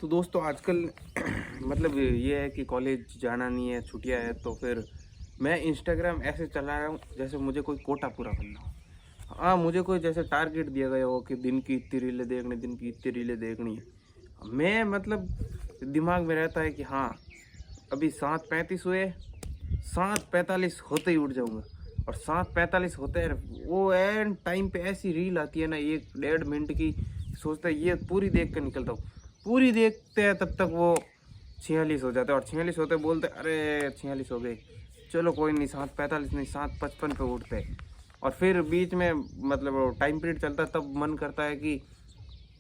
तो दोस्तों आजकल मतलब ये है कि कॉलेज जाना नहीं है, छुट्टियां है, तो फिर मैं इंस्टाग्राम ऐसे चला रहा हूँ जैसे मुझे कोई कोटा पूरा करना हो। हाँ, मुझे कोई जैसे टारगेट दिया गया हो कि दिन की इतनी रीलें देखनी, दिन की इतनी रीलें देखनी है। मैं मतलब दिमाग में रहता है कि हाँ, अभी 7:35 हुए, 7:45 होते ही उठ जाऊंगा। और 7:45 होते हैं वो एंड टाइम पे ऐसी रील आती है ना, 1 डेढ़ मिनट की। सोचता है ये पूरी देख कर निकलता हूँ। पूरी देखते हैं तब तक वो 46 हो जाते हैं, और 46 होते बोलते अरे 46 हो गए, चलो कोई नहीं, 7:45 नहीं 7:55 पे उठते हैं। और फिर बीच में मतलब टाइम पीरियड चलता है, तब मन करता है कि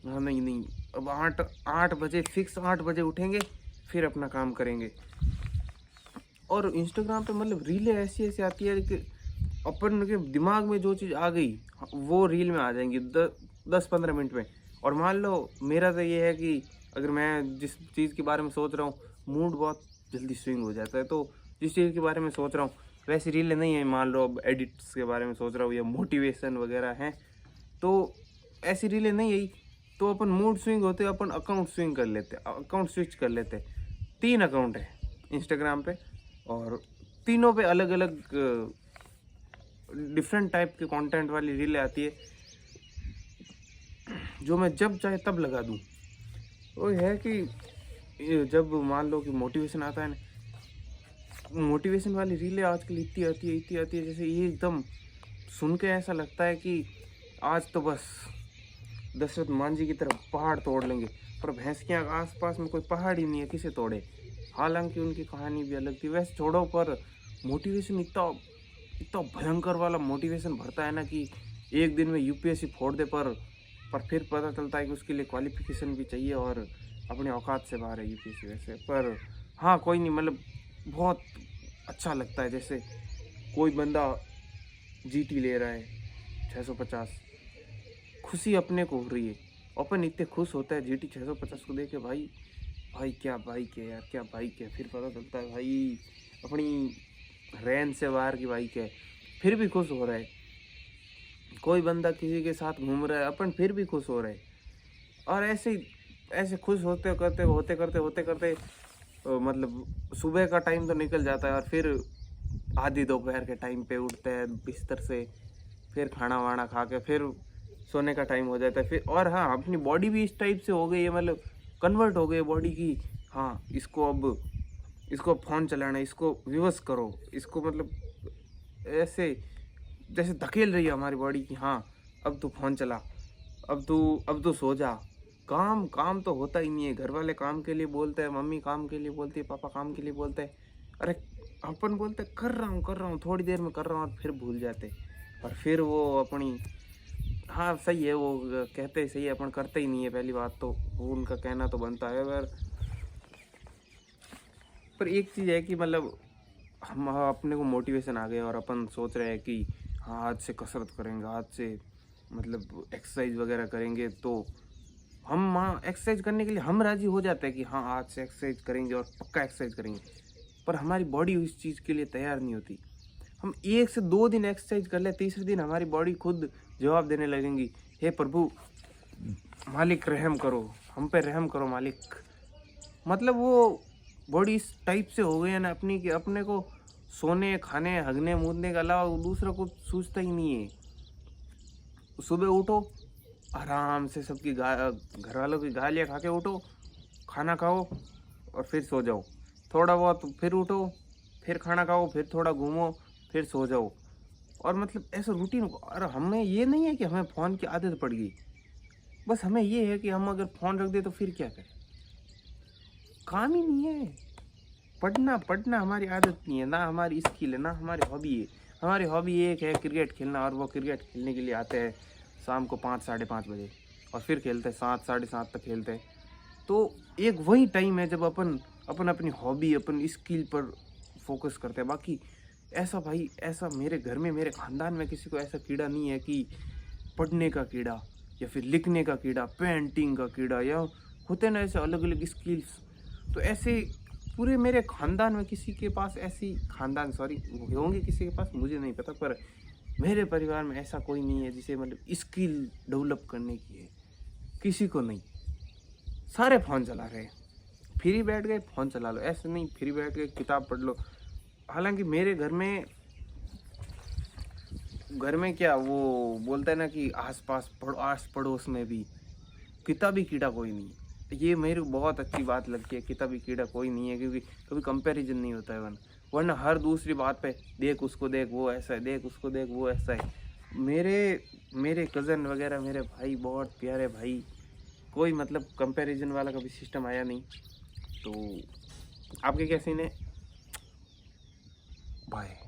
हाँ नहीं नहीं, अब 8 8 बजे फिक्स 8 बजे उठेंगे, फिर अपना काम करेंगे। और इंस्टाग्राम पे मतलब रीलें ऐसी ऐसी आती है कि अपन के दिमाग में जो चीज़ आ गई वो रील में आ जाएंगी 10 15 मिनट में। और मान लो मेरा तो ये है कि अगर मैं जिस चीज़ के बारे में सोच रहा हूँ, मूड बहुत जल्दी स्विंग हो जाता है। तो जिस चीज़ के बारे में सोच रहा हूँ वैसी रीलें नहीं है, मान लो अब एडिट्स के बारे में सोच रहा हूँ या मोटिवेशन वगैरह हैं, तो ऐसी रीलें नहीं आई, तो अपन मूड स्विंग होते अपन अकाउंट स्विंग कर लेते, अकाउंट स्विच कर लेते। 3 अकाउंट है इंस्टाग्राम पे, और तीनों पे अलग अलग डिफरेंट टाइप के कंटेंट वाली रीलें आती है, जो मैं जब चाहे तब लगा दूं। वो है कि जब मान लो कि मोटिवेशन आता है ना, मोटिवेशन वाली रीलें आजकल इतनी आती है जैसे ये एकदम सुन के ऐसा लगता है कि आज तो बस दशरथ मांझी की तरह पहाड़ तोड़ लेंगे। पर भैंस के आसपास में कोई पहाड़ ही नहीं है, किसे तोड़े। हालांकि उनकी कहानी भी अलग थी, वैसे छोड़ो, पर मोटिवेशन इतना इतना भयंकर वाला मोटिवेशन भरता है ना कि एक दिन में यूपीएससी फोड़ दे। पर फिर पता चलता है कि उसके लिए क्वालिफिकेशन भी चाहिए और अपने औकात से बाहर है यूपीएससी वैसे। पर हाँ कोई नहीं, मतलब बहुत अच्छा लगता है जैसे कोई बंदा जीटी ले रहा है 650, खुशी अपने को हो रही है, अपन इतने खुश होता है जीटी 650 को देख के। भाई भाई क्या बाइक है यार, क्या बाइक है। फिर पता चलता है भाई अपनी रेंज से बाहर की बाइक है, फिर भी खुश हो रहा है। कोई बंदा किसी के साथ घूम रहा है, अपन फिर भी खुश हो रहे हैं। और ऐसे खुश होते करते मतलब सुबह का टाइम तो निकल जाता है, और फिर आधी दोपहर के टाइम पे उठते हैं बिस्तर से, फिर खाना वाना खा के फिर सोने का टाइम हो जाता है। फिर और हाँ, अपनी बॉडी भी इस टाइप से हो गई है, मतलब कन्वर्ट हो गई है बॉडी की। हाँ, इसको फ़ोन चलाना है, इसको विवश करो, इसको मतलब ऐसे जैसे धकेल रही है हमारी बॉडी की। हाँ, अब तू फ़ोन चला, अब तू सो जा। काम काम तो होता ही नहीं है। घर वाले काम के लिए बोलते हैं, मम्मी काम के लिए बोलती है, पापा काम के लिए बोलते हैं। अरे अपन बोलते कर रहा हूँ, थोड़ी देर में कर रहा हूँ, और फिर भूल जाते। और फिर वो अपनी, हाँ सही है, वो कहते ही सही है, अपन करते ही नहीं है पहली बात तो, वो उनका कहना तो बनता है। पर एक चीज़ है कि मतलब हम अपने को मोटिवेशन आ गया और अपन सोच रहे हैं कि हाँ आज से कसरत करेंगे, आज से मतलब एक्सरसाइज वगैरह करेंगे। तो हम वहाँ एक्सरसाइज करने के लिए हम राज़ी हो जाते हैं कि हाँ आज से एक्सरसाइज करेंगे और पक्का एक्सरसाइज करेंगे। पर हमारी बॉडी उस चीज़ के लिए तैयार नहीं होती। हम 1 से 2 दिन एक्सरसाइज कर ले, तीसरे दिन हमारी बॉडी खुद जवाब देने लगेंगी, हे प्रभु मालिक रहम करो, हम पे रहम करो मालिक। मतलब वो बॉडी इस टाइप से हो गई है ना अपनी, कि अपने को सोने खाने हगने मूदने के अलावा दूसरा कुछ सूझता ही नहीं है। सुबह उठो, आराम से सबकी घर वालों की गालियाँ खा के उठो, खाना खाओ और फिर सो जाओ। थोड़ा बहुत फिर उठो, फिर खाना खाओ, फिर थोड़ा घूमो, फिर सो जाओ। और मतलब ऐसा रूटीन। और हमें ये नहीं है कि हमें फ़ोन की आदत पड़ गई, बस हमें ये है कि हम अगर फ़ोन रख दे तो फिर क्या करें। काम ही नहीं है। पढ़ना पढ़ना हमारी आदत नहीं है, ना हमारी स्किल है, ना हमारी हॉबी है। हमारी हॉबी एक है क्रिकेट खेलना, और वो क्रिकेट खेलने के लिए आते हैं शाम को 5 साढ़े 5 बजे, और फिर खेलते हैं 7 साढ़े 7 तक खेलते हैं। तो एक वही टाइम है जब अपन अपन अपनी हॉबी अपन स्किल पर फोकस करते हैं। बाकी ऐसा भाई, ऐसा मेरे घर में मेरे ख़ानदान में किसी को ऐसा कीड़ा नहीं है कि पढ़ने का कीड़ा या फिर लिखने का कीड़ा, पेंटिंग का कीड़ा, या होते हैं ना ऐसे अलग अलग स्किल्स। तो ऐसे पूरे मेरे ख़ानदान में किसी के पास ऐसी, ख़ानदान सॉरी, होंगे किसी के पास मुझे नहीं पता, पर मेरे परिवार में ऐसा कोई नहीं है जिसे मतलब स्किल डेवलप करने की है, किसी को नहीं। सारे फ़ोन चला रहे हैं। फ्री बैठ गए फ़ोन चला लो, ऐसे नहीं फ्री बैठ गए किताब पढ़ लो। हालाँकि मेरे घर में क्या वो बोलते हैं ना कि आस पड़ोस में भी किताबी कीड़ा कोई नहीं है। ये मेरे को बहुत अच्छी बात लगती है, किताबी कीड़ा कोई नहीं है, क्योंकि कभी कंपैरिजन नहीं होता है वरना हर दूसरी बात पे देख उसको देख वो ऐसा है, देख उसको देख वो ऐसा है। मेरे मेरे कज़न वगैरह मेरे भाई बहुत प्यारे भाई, कोई मतलब कंपैरिजन वाला कभी सिस्टम आया नहीं। तो आपके क्या सीन है? बाय।